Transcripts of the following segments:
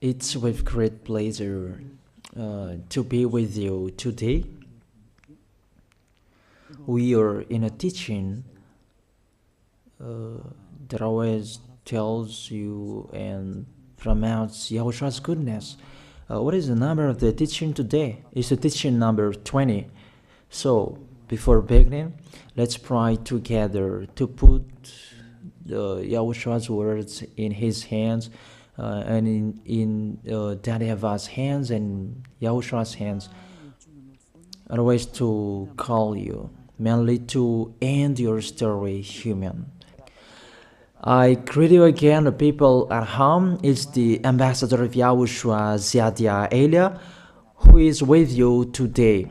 It's with great pleasure to be with you today. We are in a teaching that always tells you and promotes Yahoshua's goodness. What is the number of the teaching today? It's the teaching number 20. So, before beginning, let's pray together to put Yahoshua's words in his hands and in Daddy YAHVAH's hands and Yahoshua's hands. Always to call you, mainly to end your story human. I greet you again, the people at home. It's the ambassador of Yahushua, Ziadia Elia, who is with you today,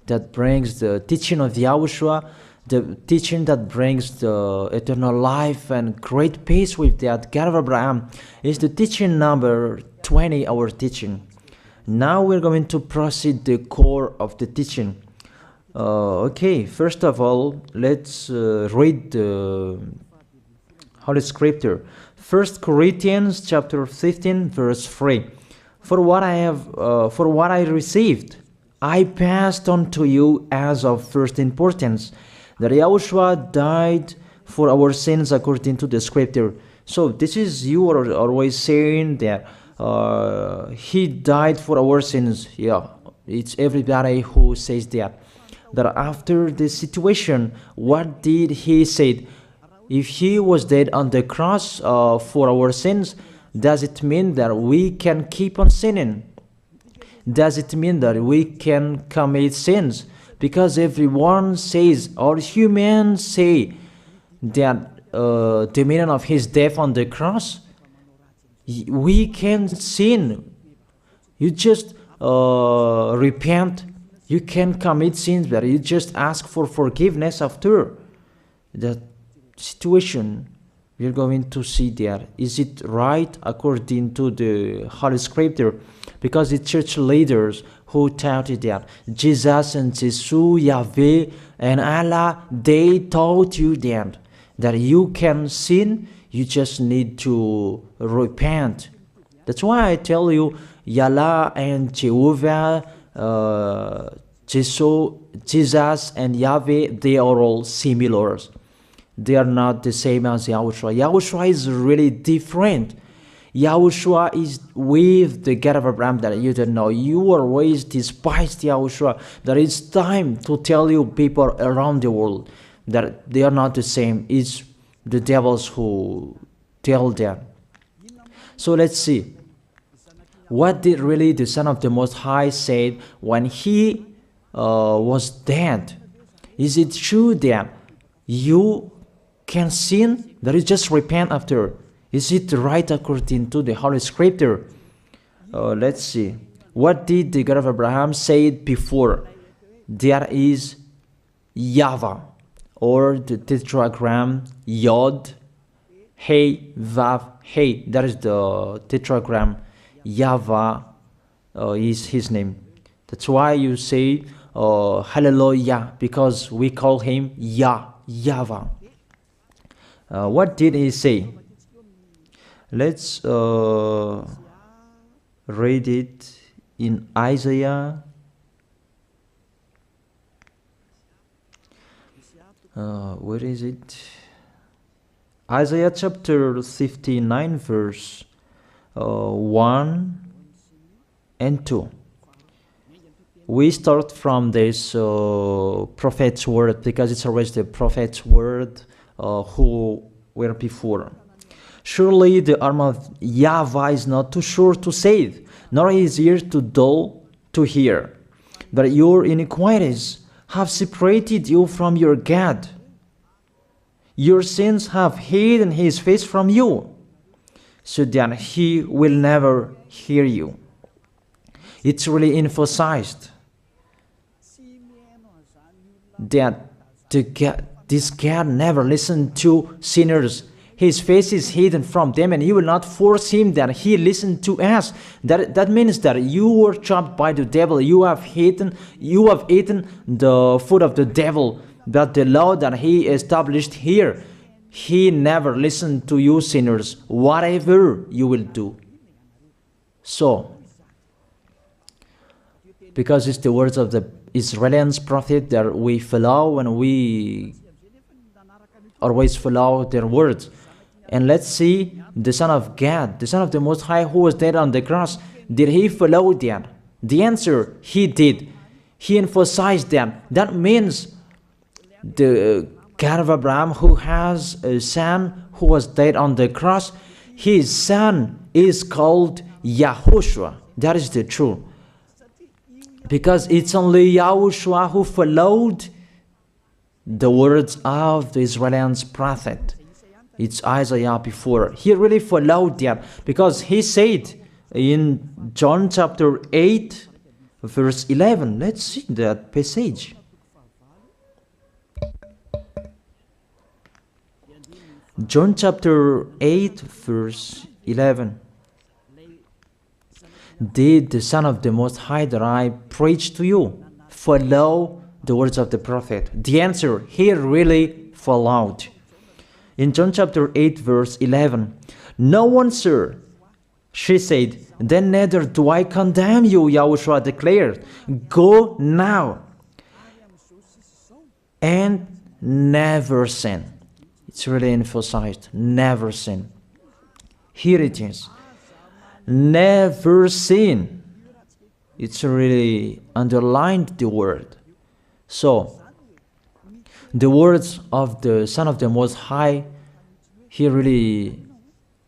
that brings the teaching of Yahushua, the teaching that brings the eternal life and great peace with that God of Abraham. Is the teaching number 20, our teaching. Now we're going to proceed the core of the teaching. Okay, first of all, let's read the Holy Scripture. 1 Corinthians chapter 15, verse 3. For what I received, I passed on to you as of first importance, that Yahushua died for our sins according to the Scripture. So this is, you are always saying that he died for our sins. Yeah, it's everybody who says that. That after the situation, what did he say? If he was dead on the cross for our sins, does it mean that we can keep on sinning? Does it mean that we can commit sins? Because everyone says, or humans say, that the meaning of his death on the cross, we can sin. You just repent. You can commit sins, but you just ask for forgiveness after that situation. We're going to see that. Is it right according to the Holy Scripture? Because the church leaders who taught it that Jesus and Jesus, Yahweh and Allah, they taught you that you can sin, you just need to repent. That's why I tell you, Yahlah and Jehovah, Jesus and Yahweh, they are all similar. They are not the same as Yahushua. Yahushua is really different. Yahushua is with the God of Abraham that you don't know. You always despised Yahushua. That it's time to tell you people around the world that they are not the same. It's the devils who tell them. So let's see. What did really the Son of the Most High say when he was dead? Is it true that you can sin? That is just repent after. Is it right according to the Holy Scripture? Let's see. What did the God of Abraham say before? There is YAHVAH, or the tetragram Yod, Hey, Vav, Hey. That is the tetragram. YAHVAH is his name. That's why you say Hallelujah, because we call him YAHVAH. What did he say? Let's read it in Isaiah. Where is it? Isaiah chapter 59, verse 1 and 2. We start from this prophet's word, because it's always the prophet's word who were before. Surely the arm of YAHVAH is not too short to save, nor his ear too dull to hear. But your iniquities have separated you from your God. Your sins have hidden his face from you, so that he will never hear you. It's really emphasized that this God never listened to sinners. His face is hidden from them, and he will not force him that he listen to us. That means that you were trapped by the devil. You have eaten the food of the devil. But the law that he established here, he never listened to you sinners, whatever you will do. So, because it's the words of the Israelians prophet that we follow, and we always follow their words. And let's see the Son of God, the Son of the Most High, who was dead on the cross. Did he follow that? The answer, he did. He emphasized that. That means the God of Abraham, who has a son who was dead on the cross, his son is called YAHOSHUAH. That is the truth. Because it's only YAHOSHUAH who followed the words of the Israelians prophet. It's Isaiah before. He really followed that, because he said in John chapter 8, verse 11. Let's see that passage. John chapter 8, verse 11. Did the Son of the Most High that I preach to you follow the words of the prophet? The answer, he really followed. In John chapter 8, verse 11, no one, sir, she said, then neither do I condemn you, YAHOSHUAH declared. Go now and never sin. It's really emphasized, never sin. Here it is. Never sin. It's really underlined the word. So, the words of the Son of the Most High, he really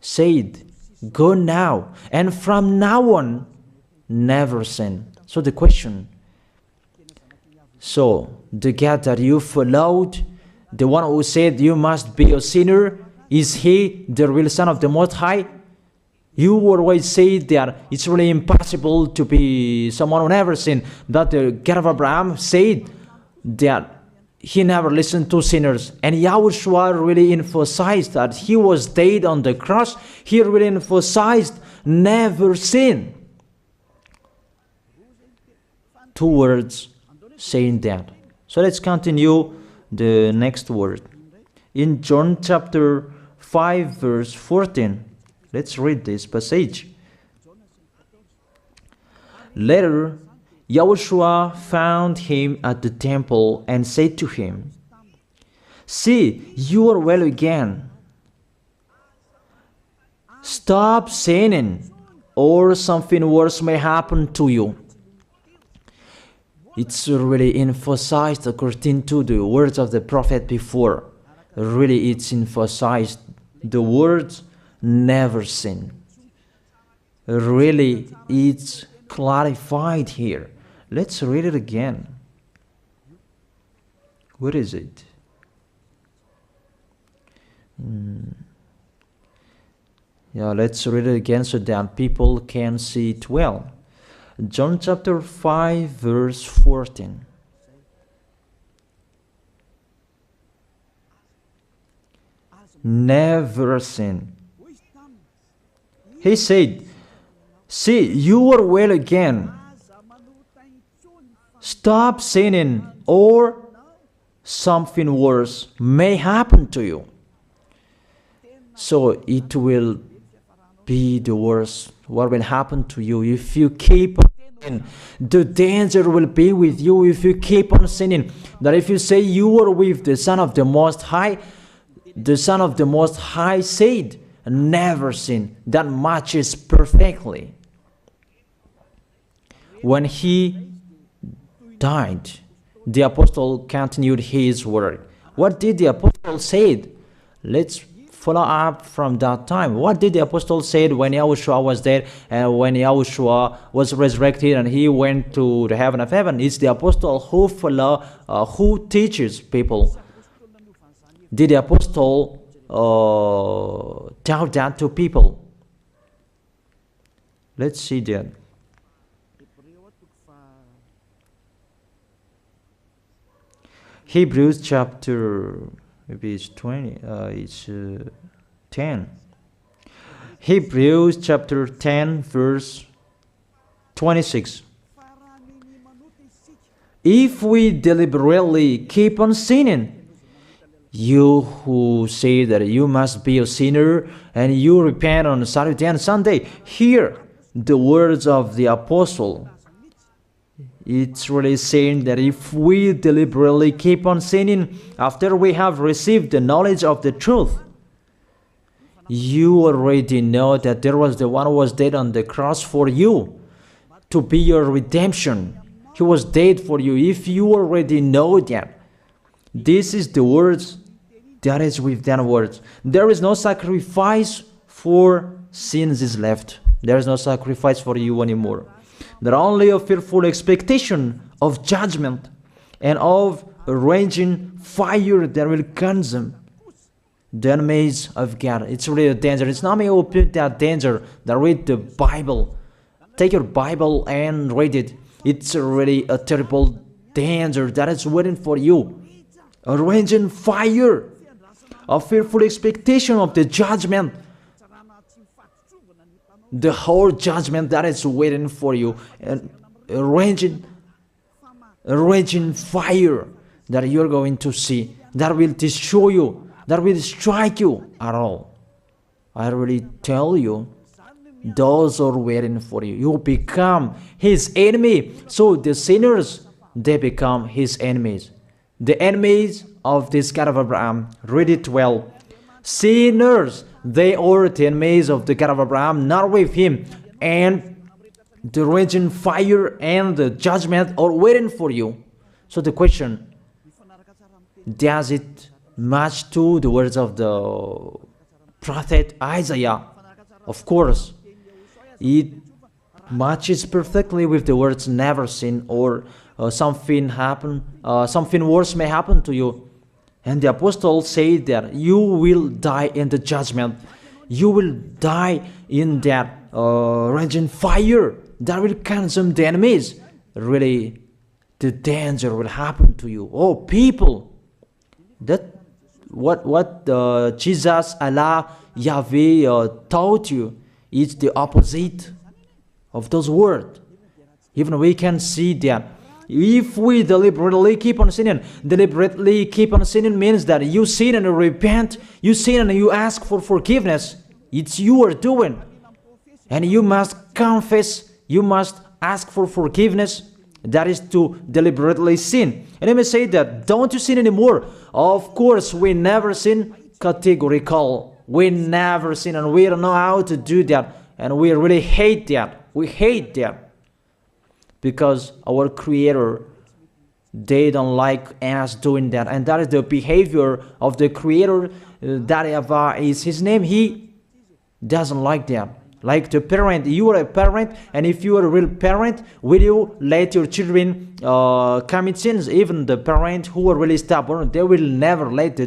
said, go now, and from now on, never sin. So the question, so the God that you followed, the one who said you must be a sinner, is he the real Son of the Most High? You always say that it's really impossible to be someone who never sinned. That the God of Abraham said that he never listened to sinners. And YAHOSHUAH really emphasized that he was dead on the cross. He really emphasized never sin. Two words saying that. So let's continue the next word. In John chapter 5, verse 14. Let's read this passage. Later, YAHOSHUAH found him at the temple and said to him, see, you are well again. Stop sinning, or something worse may happen to you. It's really emphasized according to the words of the prophet before. Really, it's emphasized the words never sin. Really, it's clarified here. Let's read it again. What is it? Yeah, let's read it again so that people can see it well. John chapter 5, verse 14. Never sin. He said, see, you are well again. Stop sinning, or something worse may happen to you. So it will be the worst. What will happen to you if you keep on sinning? The danger will be with you if you keep on sinning. That if you say you are with the Son of the Most High, the Son of the Most High said, never sin. That matches perfectly. When he died, the apostle continued his work. What did the apostle say? Let's follow up from that time. What did the apostle say when YAHOSHUAH was dead and when YAHOSHUAH was resurrected and he went to the heaven of heaven? It's the apostle who teaches people. Did the apostle tell that to people? Let's see that. Hebrews chapter, maybe it's 20, it's 10. Hebrews chapter 10, verse 26. If we deliberately keep on sinning, you who say that you must be a sinner and you repent on Saturday and Sunday, here the words of the apostle. It's really saying that if we deliberately keep on sinning after we have received the knowledge of the truth, you already know that there was the one who was dead on the cross for you to be your redemption. He was dead for you. If you already know that, this is the words that is within words. There is no sacrifice for sins is left. There is no sacrifice for you anymore. There are only a fearful expectation of judgment and of a raging fire that will consume the enemies of God. It's really a danger. It's not me who put that danger that read the Bible. Take your Bible and read it. It's really a terrible danger that is waiting for you. A raging fire, a fearful expectation of the judgment. The whole judgment that is waiting for you, and a raging fire that you're going to see, that will destroy you, that will strike you at all. I really tell you, those are waiting for you. You become his enemy. So the sinners, they become his enemies. The enemies of this God of Abraham. Read it well. Sinners, they are the enemies of the God of Abraham, not with him. And the raging fire and the judgment are waiting for you. So the question, does it match to the words of the prophet Isaiah? Of course. It matches perfectly with the words never sin, or something worse may happen to you. And the apostle said that you will die in the judgment. You will die in that raging fire that will consume the enemies. Really, the danger will happen to you. Oh, people, that what Jesus, Allah, Yahweh taught you is the opposite of those words. Even we can see that if we deliberately keep on sinning means that you sin and you repent, you sin and you ask for forgiveness. It's you are doing. And you must confess, you must ask for forgiveness. That is to deliberately sin. And you may say that, don't you sin anymore? Of course, we never sin. Categorical. We never sin, and we don't know how to do that. And we really hate that. We hate that. Because our Creator, they don't like us doing that. And that is the behavior of the Creator. That YAHVAH is his name. He doesn't like that. Like the parent, you are a parent, and if you are a real parent, will you let your children commit sins? Even the parent who are really stubborn, they will never let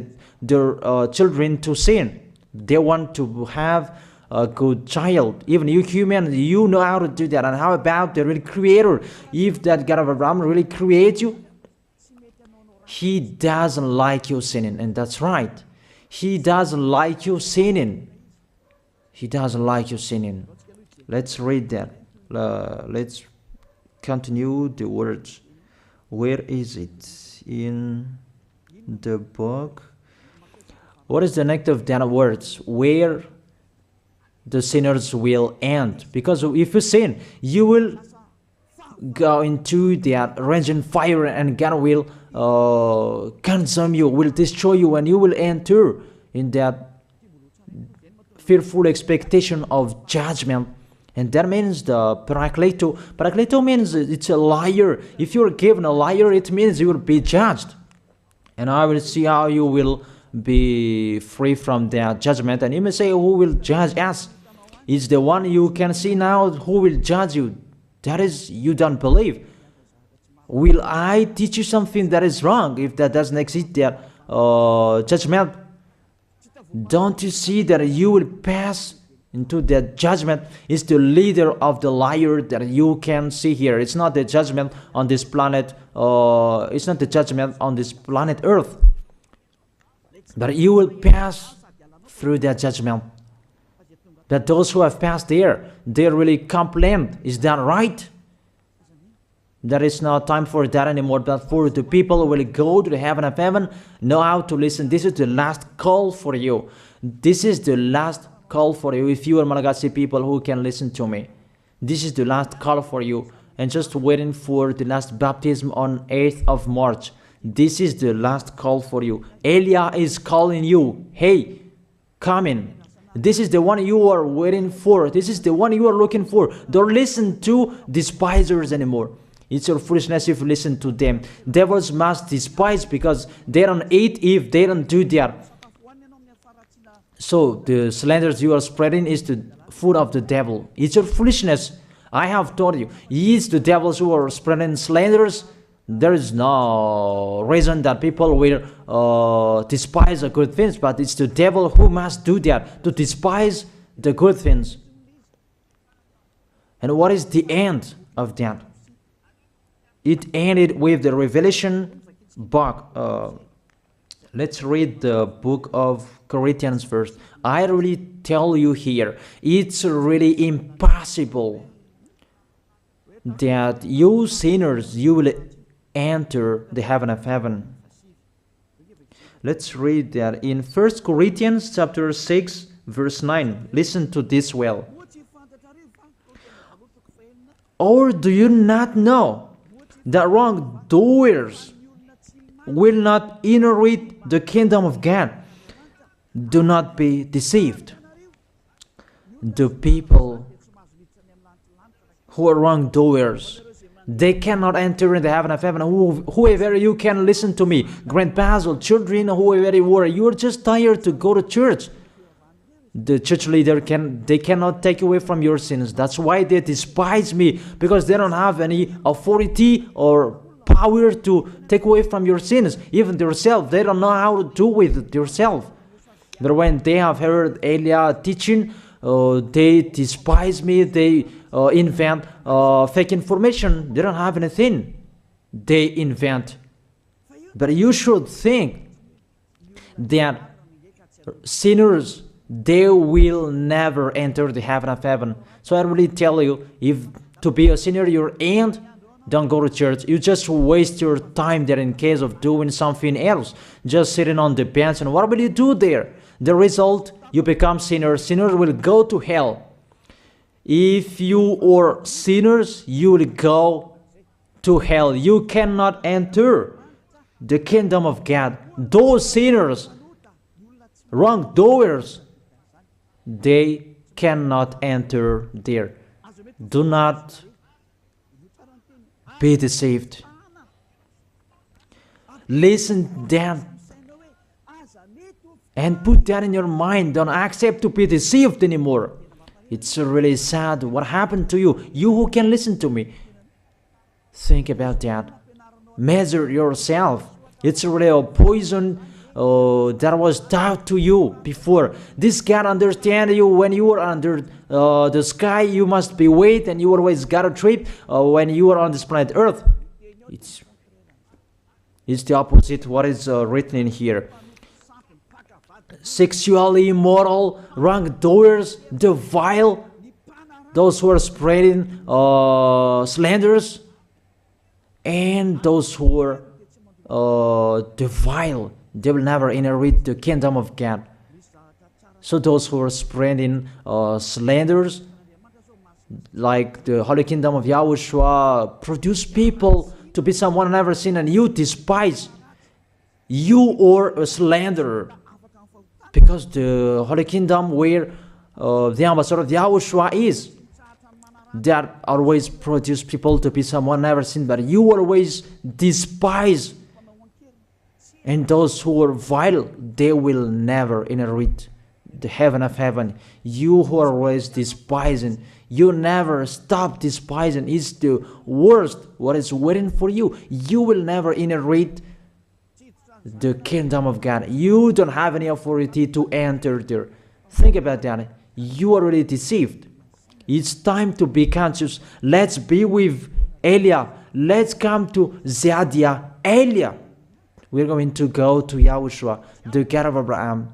their children to sin. They want to have a good child. Even you human, you know how to do that. And how about the real Creator? If that God of Abraham really creates you, he doesn't like you sinning. And that's right. He doesn't like you sinning. He doesn't like you sinning. Let's read that. Let's continue the words. Where is it? In the book. What is the next of that words? Where the sinners will end. Because if you sin, you will go into that raging fire, and God will consume you, will destroy you, and you will enter in that fearful expectation of judgment. And that means the parakleto. Parakleto means it's a liar. If you're given a liar, it means you will be judged. And I will see how you will be free from that judgment. And you may say, who will judge us? It's the one you can see now who will judge you. That is, you don't believe. Will I teach you something that is wrong if that doesn't exist, that judgment? Don't you see that you will pass into that judgment? Is the leader of the liar that you can see here. It's not the judgment on this planet. It's not the judgment on this planet Earth. But you will pass through that judgment. That those who have passed there, they really complain. Is that right? There is no time for that anymore, but for the people who will go to the heaven of heaven, know how to listen. This is the last call for you. This is the last call for you. If you are Malagasy people who can listen to me, This is the last call for you. And just waiting for the last baptism on 8th of March. This is the last call for you. Elijah is calling you. Hey, come in. This is the one you are waiting for. This is the one you are looking for. Don't listen to despisers anymore. It's your foolishness if you listen to them. Devils must despise because they don't eat if they don't do that. So the slanders you are spreading is the food of the devil. It's your foolishness. I have told you. It's the devils who are spreading slanders. There is no reason that people will despise the good things, but it's the devil who must do that, to despise the good things. And what is the end of that? It ended with the Revelation book. Let's read the book of Corinthians first. I really tell you here, it's really impossible that you sinners, you will enter the heaven of heaven. Let's read that in 1 Corinthians chapter 6 verse 9. Listen to this well. Or do you not know that wrongdoers will not inherit the kingdom of God? Do not be deceived. The people who are wrongdoers, they cannot enter in the heaven of heaven. Whoever you can listen to me, grandpas or children, whoever you are, you are just tired to go to church. The church leader cannot take away from your sins. That's why they despise me, because they don't have any authority or power to take away from your sins. Even themselves, they don't know how to do with it themselves. But when they have heard Elijah teaching, they despise me. They invent fake information. They don't have anything. They invent. But you should think that sinners, they will never enter the heaven of heaven. So I really tell you, if to be a sinner you end, don't go to church. You just waste your time there in case of doing something else. Just sitting on the bench, and what will you do there? The result, you become sinners. Sinners will go to hell. If you are sinners, you will go to hell. You cannot enter the kingdom of God. Those sinners, wrongdoers, they cannot enter there. Do not be deceived. Listen then and put that in your mind. Don't accept to be deceived anymore. It's really sad what happened to you. You who can listen to me, think about that. Measure yourself. It's really a poison that was taught to you before. This God understand you when you are under the sky. You must be wait, and you always got a trip when you are on this planet Earth. It's the opposite what is written in here. Sexually immoral, wrongdoers, the vile, those who are spreading slanders, and those who are the vile, they will never inherit the kingdom of God. So those who are spreading slanders, like the Holy Kingdom of YAHOSHUAH, produce people to be someone never seen, and you despise. You are a slanderer. Because the Holy Kingdom where the ambassador of YAHOSHUAH is, that always produce people to be someone never seen, but you always despise. And those who are vile, they will never inherit the heaven of heaven. You who are always despising, you never stop despising. It's the worst what is waiting for you. You will never inherit the kingdom of God. You don't have any authority to enter there. Think about that. You are already deceived. It's time to be conscious. Let's be with Elijah. Let's come to Zadiah. Elijah. We're going to go to YAHOSHUAH, the God of Abraham,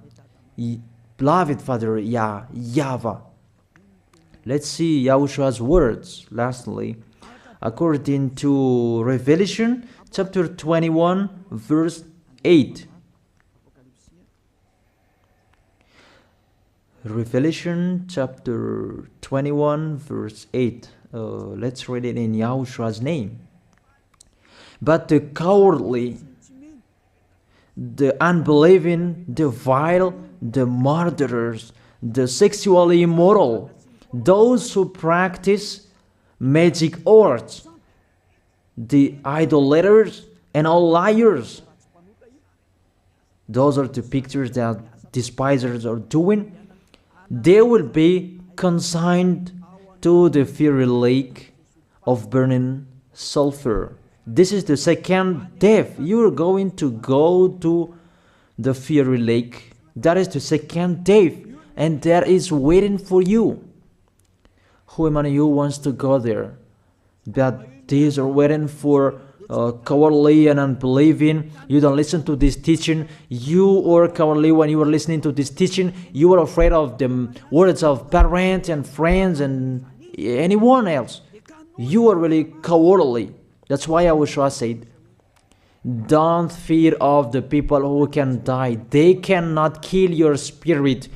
beloved Father YAHVAH. Let's see YAHOSHUAH's words. Lastly, according to Revelation chapter 21, verse 8. Revelation chapter 21 verse 8. Let's read it in Yahoshua's name. But the cowardly, the unbelieving, the vile, the murderers, the sexually immoral, those who practice magic arts, the idolaters, and all liars. Those are the pictures that despisers are doing. They will be consigned to the fiery lake of burning sulfur. This is the second death. You are going to go to the fiery lake. That is the second death, and that is waiting for you. Who among you wants to go there? That these are waiting for cowardly and unbelieving. You don't listen to this teaching. You are cowardly when you are listening to this teaching. You are afraid of the words of parents and friends and anyone else. You are really cowardly. That's why YAHOSHUAH said, don't fear of the people who can die. They cannot kill your spirit.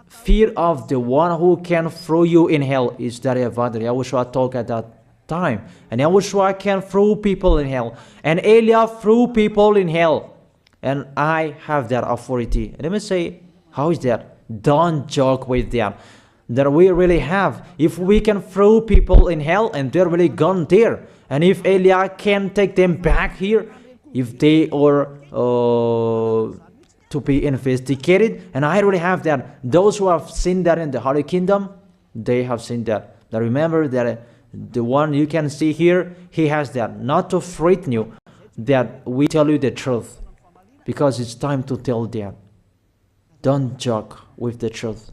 Fear of the one who can throw you in hell. Is that YAHVAH? YAHOSHUAH talked at that time. And YAHOSHUAH can throw people in hell. And Eliah threw people in hell. And I have that authority. Let me say, how is that? Don't joke with that. That we really have. If we can throw people in hell and they're really gone there. And if Eliah can take them back here, if they are to be investigated, and I really have that. Those who have seen that in the Holy Kingdom, they have seen that. Now remember that the one you can see here, he has that. Not to frighten you, that we tell you the truth, because it's time to tell that. Don't joke with the truth.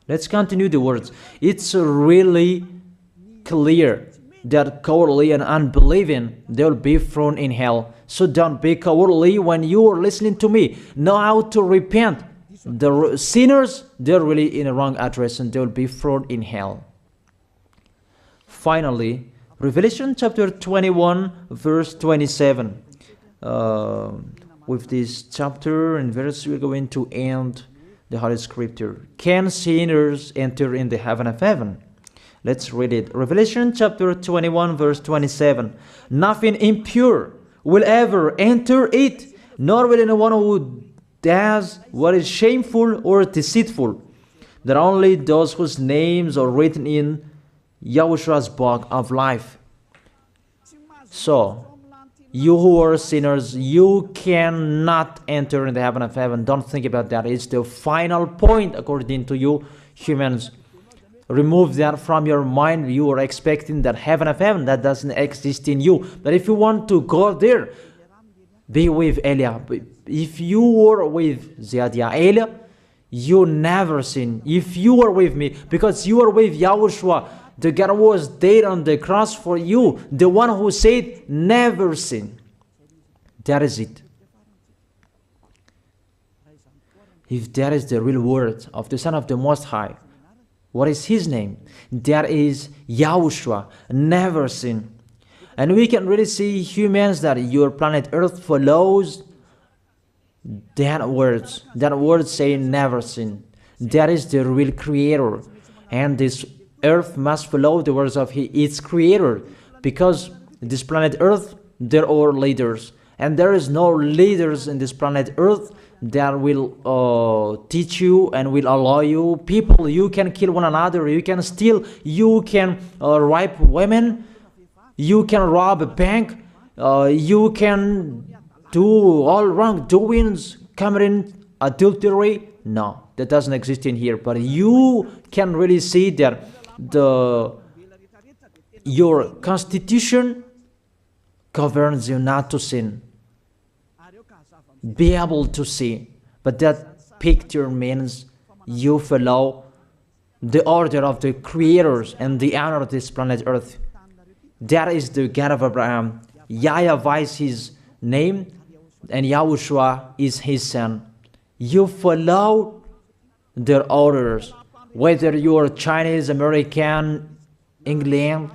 Let's continue the words. It's really clear that cowardly and unbelieving, they'll be thrown in hell. So don't be cowardly when you are listening to me. Know how to repent. The sinners, they're really in the wrong address and they'll be thrown in hell. Finally, Revelation chapter 21 verse 27. With this chapter and verse, we're going to end the Holy Scripture. Can sinners enter in the heaven of heaven? Let's read it. Revelation chapter 21 verse 27. Nothing impure will ever enter it, nor will anyone who does what is shameful or deceitful. That only those whose names are written in YAHOSHUAH's book of life. So, you who are sinners, you cannot enter in the heaven of heaven. Don't think about that. It's the final point according to you humans. Remove that from your mind. You are expecting that heaven of heaven that doesn't exist in you. But if you want to go there, be with Eliah. If you were with Eliah, you never sin. If you are with me, because you are with YAHOSHUAH, the God was dead on the cross for you, the one who said never sin. That is it. If that is the real word of the Son of the Most High, what is his name? That is YAHOSHUAH, never sin. And we can really see humans that your planet Earth follows that words. That word saying never sin. That is the real creator. And this Earth must follow the words of its creator. Because this planet Earth, there are leaders. And there is no leaders in this planet Earth that will teach you and will allow you. People, you can kill one another, you can steal, you can rape women, you can rob a bank, you can do all wrongdoings, committing adultery. No, that doesn't exist in here. But you can really see that your constitution governs you not to sin. Be able to see. But that picture means you follow the order of the creators and the honor of this planet Earth. That is the God of Abraham. YAHVAH is his name, and YAHOSHUAH is his son. You follow their orders, whether you are Chinese, American, England,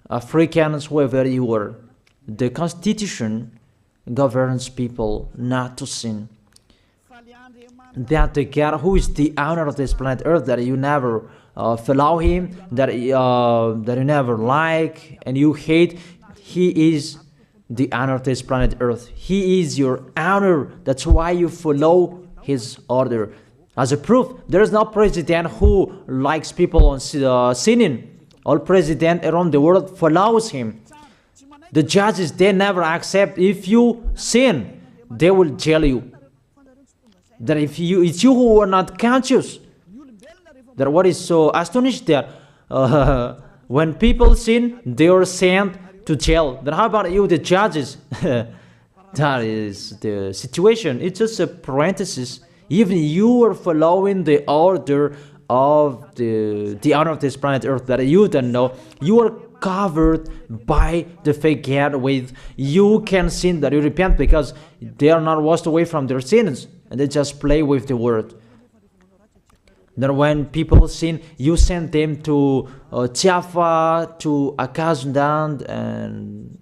Africans, whoever you are. The Constitution governs people not to sin. that the God who is the owner of this planet Earth, that you never follow him, that you never like and you hate, he is the owner of this planet Earth. He is your owner. That's why you follow his order. As a proof, there is no president who likes people on sinning. All president around the world follows him. The judges, they never accept. If you sin, they will jail you. That if it's you who are not conscious. That what is so astonished that when people sin, they are sent to jail. Then how about you, the judges? That is the situation. It's just a parenthesis. Even you are following the order of the owner of this planet Earth that you don't know. You are covered by the fake God with you can sin, that you repent, because they are not washed away from their sins and they just play with the word. Then when people sin, you send them to Java, to Akazundan, and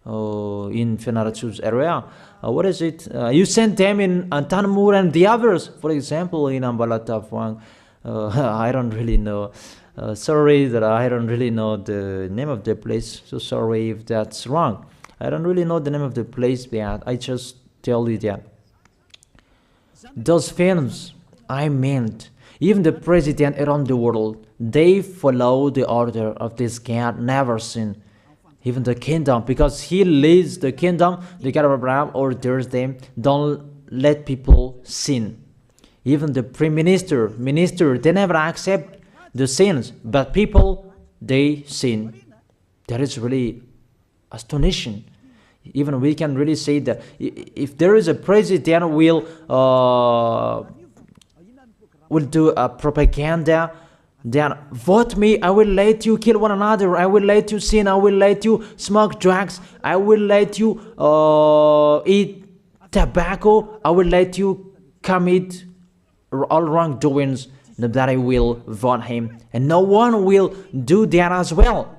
in Fenarachu's area. What is it? You send them in Tanmur and the others. For example, in Ambalatafuang. I don't really know. Sorry that I don't really know the name of the place. So sorry if that's wrong. I don't really know the name of the place, but I just tell you that. Those films, I meant, even the president around the world, they follow the order of this God, never sin. Even the kingdom, because he leads the kingdom, the God of Abraham orders them, don't let people sin. Even the prime minister, they never accept the sins, but people, they sin. That is really astonishing. Even we can really say that if there is a president will do a propaganda, then vote me, I will let you kill one another, I will let you sin, I will let you smoke drugs, I will let you eat tobacco, I will let you commit all wrongdoings, that I will vote him. And no one will do that as well.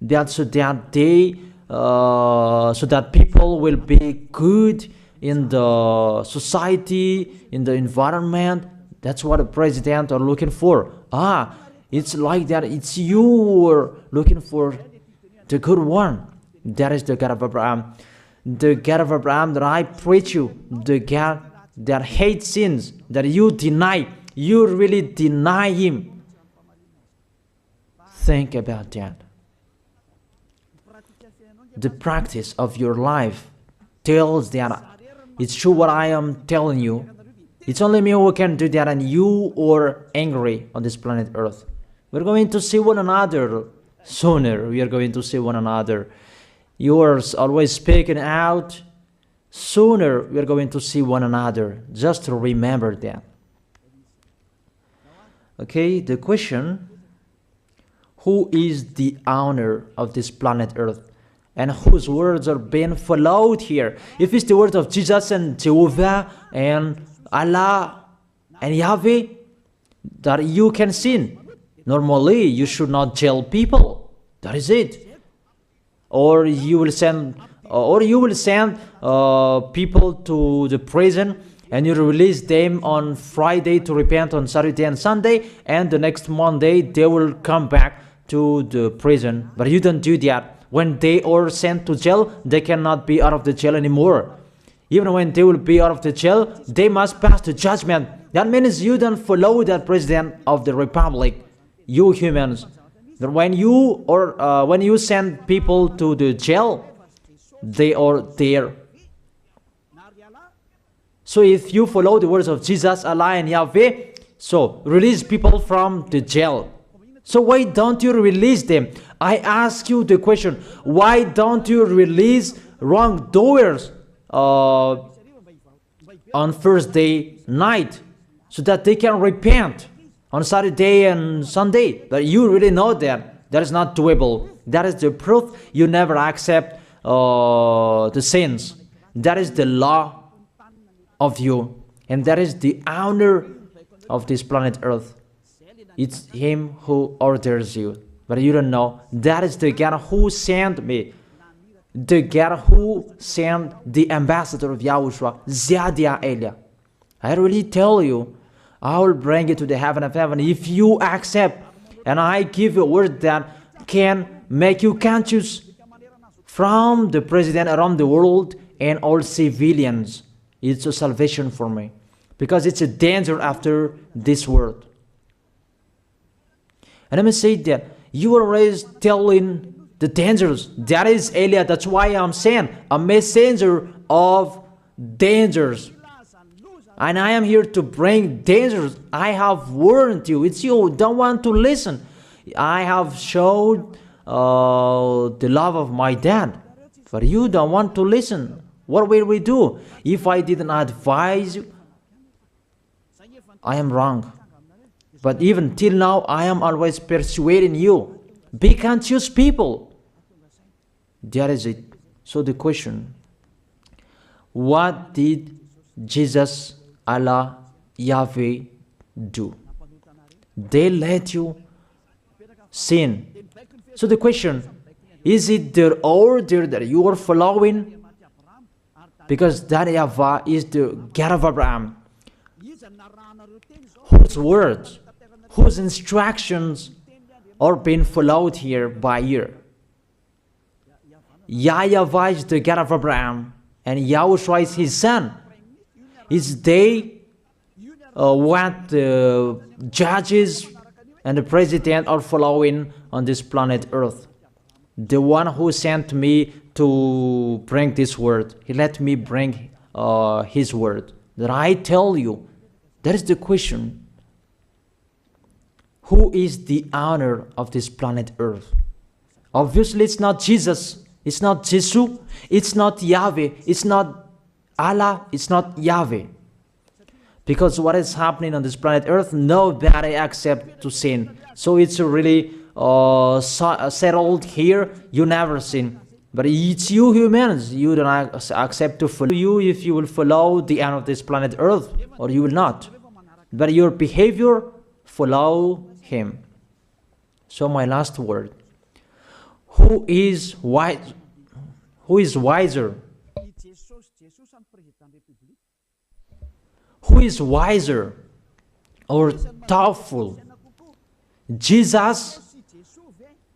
That's so that they so that people will be good in the society, in the environment. That's what the president are looking for. It's like that. It's you who are looking for the good one. That is the God of Abraham. The God of Abraham that I preach you. The God that hates sins, that you deny. You really deny him. Think about that. The practice of your life tells that it's true what I am telling you. It's only me who can do that, and you are angry on this planet Earth. We're going to see one another sooner. We are going to see one another. You are always speaking out. Sooner we are going to see one another. Just remember that. Okay, the question: who is the owner of this planet Earth? And whose words are being followed here? If it's the words of Jesus and Jehovah and Allah and Yahweh, that you can sin. Normally, you should not jail people. That is it. Or you will send, people to the prison, and you release them on Friday to repent on Saturday and Sunday, and the next Monday they will come back to the prison. But you don't do that. When they are sent to jail, they cannot be out of the jail anymore. Even when they will be out of the jail, they must pass the judgment. That means you don't follow the president of the republic, you humans. That when you send people to the jail, they are there. So if you follow the words of Jesus, Allah and Yahweh, so release people from the jail. So why don't you release them? I ask you the question, why don't you release wrongdoers on Thursday night so that they can repent on Saturday and Sunday? But you really know that is not doable. That is the proof you never accept the sins. That is the law of you, and that is the owner of this planet Earth. It's him who orders you, but you don't know. That is the God who sent me, the God who sent the ambassador of Yahushua, Zadia Elia. I really tell you, I will bring you to the heaven of heaven if you accept, and I give you a word that can make you conscious from the president around the world and all civilians. It's a salvation for me, because it's a danger after this world. And let me say that you are always telling the dangers. That is Eliah. That's why I'm saying a messenger of dangers. And I am here to bring dangers. I have warned you. It's you who don't want to listen. I have showed the love of my dad, but you don't want to listen. What will we do? If I didn't advise you, I am wrong. But even till now, I am always persuading you. Be conscious, people. That is it. So the question, what did Jesus, Allah, Yahweh do? They let you sin. So the question, is it their order that you are following? Because that YAHVAH is the God of Abraham, whose words, whose instructions are being followed here by year. YAHVAH is the God of Abraham, and YAHOSHUAH is his son. Is they what the judges and the president are following on this planet Earth. The one who sent me to bring this word, he let me bring his word. That I tell you, that is the question. Who is the owner of this planet Earth? Obviously, it's not Jesus. It's not Jesus. It's not Yahweh. It's not Allah. It's not Yahweh. Because what is happening on this planet Earth, nobody accepts to sin. So it's really settled here. You never sin. But it's you humans. You don't accept to follow you if you will follow the end of this planet Earth, or you will not. But your behavior follow him. So my last word. Who is wise? Who is wiser? Who is wiser or doubtful? Jesus,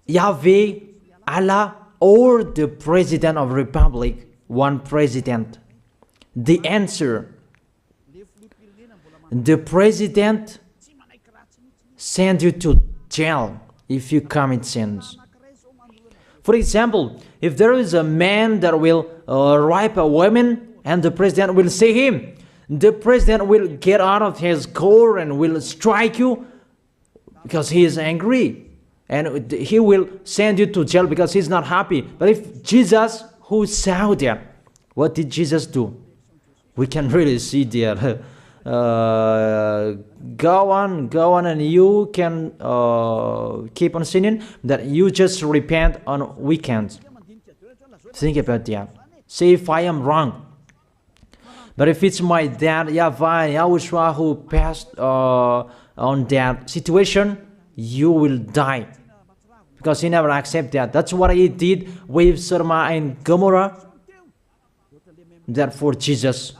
Yahweh, Allah, or the President of Republic, one president? The answer, the president send you to jail if you commit sins. For example, if there is a man that will rape a woman and the president will see him, the president will get out of his car and will strike you because he is angry. And he will send you to jail because he's not happy. But if Jesus, who saw that, what did Jesus do? We can really see that. Go on, and you can keep on sinning, that you just repent on weekends. Think about that. See if I am wrong. But if it's my dad, YAHVAH, YAHOSHUAH, who passed on that situation, you will die. Because he never accepted that. That's what he did with Sodom and Gomorrah. Therefore, Jesus,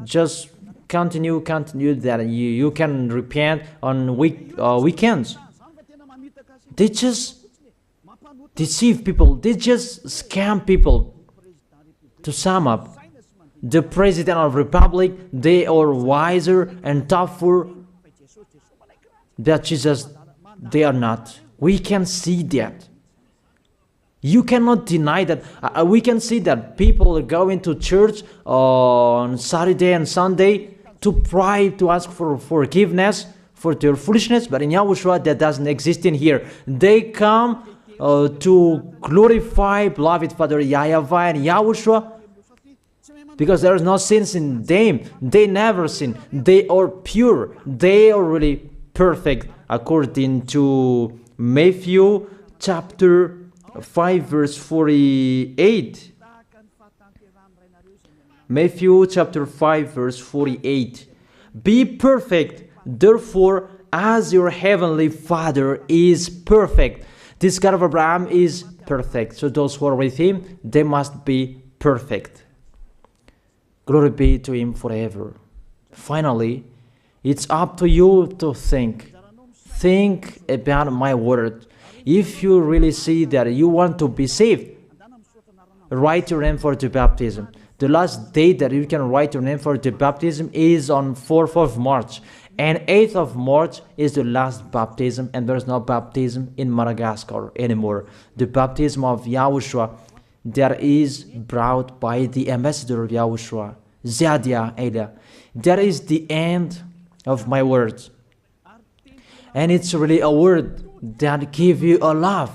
just continue that you can repent on weekends. They just deceive people. They just scam people. To sum up, the President of Republic, they are wiser and tougher than Jesus. They are not. We can see that. You cannot deny that. We can see that people are going to church on Saturday and Sunday to pray, to ask for forgiveness for their foolishness. But in YAHOSHUAH, that doesn't exist in here. They come to glorify beloved Father YAHVAH and YAHOSHUAH, because there is no sins in them. They never sin. They are pure. They are really perfect, according to Matthew chapter 5 verse 48. Matthew chapter 5 verse 48. Be perfect, therefore, as your heavenly Father is perfect. This God of Abraham is perfect. So those who are with him, they must be perfect. Glory be to him forever. Finally, it's up to you to think. Think about my word. If you really see that you want to be saved, write your name for the baptism. The last date that you can write your name for the baptism is on 4th of March. And 8th of March is the last baptism, and there's no baptism in Madagascar anymore. The baptism of Yahushua that is brought by the ambassador of Yahushua, Zadia Ada. That is the end of my words. And it's really a word that gives you a love.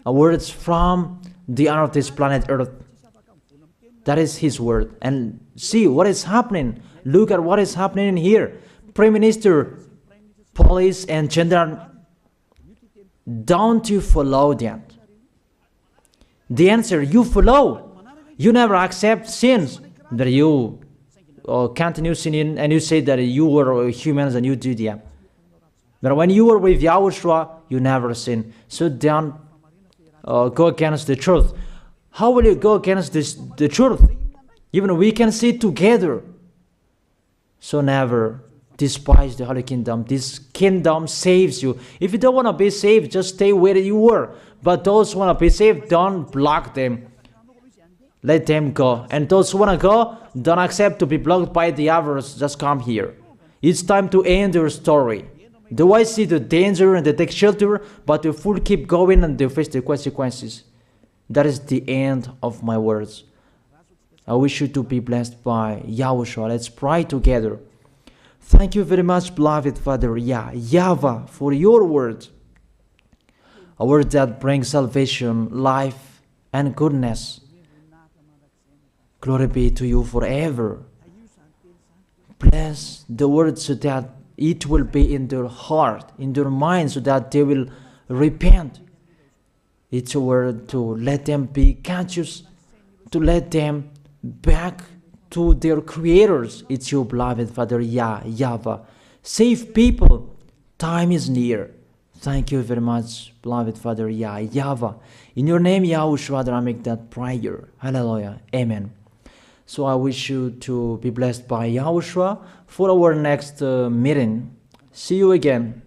A word from the honor of this planet Earth. That is his word. And see what is happening. Look at what is happening in here. Prime Minister, police and gendarme, don't you follow that? The answer, you follow. You never accept sins. That you continue sinning and you say that you were humans and you do that. But when you were with Yahushua, you never sin. So don't go against the truth. How will you go against the truth? Even we can see together. So never despise the Holy Kingdom. This kingdom saves you. If you don't want to be saved, just stay where you were. But those who want to be saved, don't block them. Let them go. And those who want to go, don't accept to be blocked by the others. Just come here. It's time to end your story. Do I see the danger and they take shelter, but the fool keep going and they face the consequences? That is the end of my words. I wish you to be blessed by Yahushua. Let's pray together. Thank you very much, beloved Father YAHVAH, for your word. A word that brings salvation, life, and goodness. Glory be to you forever. Bless the word so that it will be in their heart, in their mind, so that they will repent. It's a word to let them be conscious, to let them back to their creators. It's your beloved Father YAHVAH. Save people. Time is near. Thank you very much, beloved Father YAHVAH. In your name, Yahushua, that I make that prayer. Hallelujah. Amen. So I wish you to be blessed by Yahushua for our next meeting. See you again.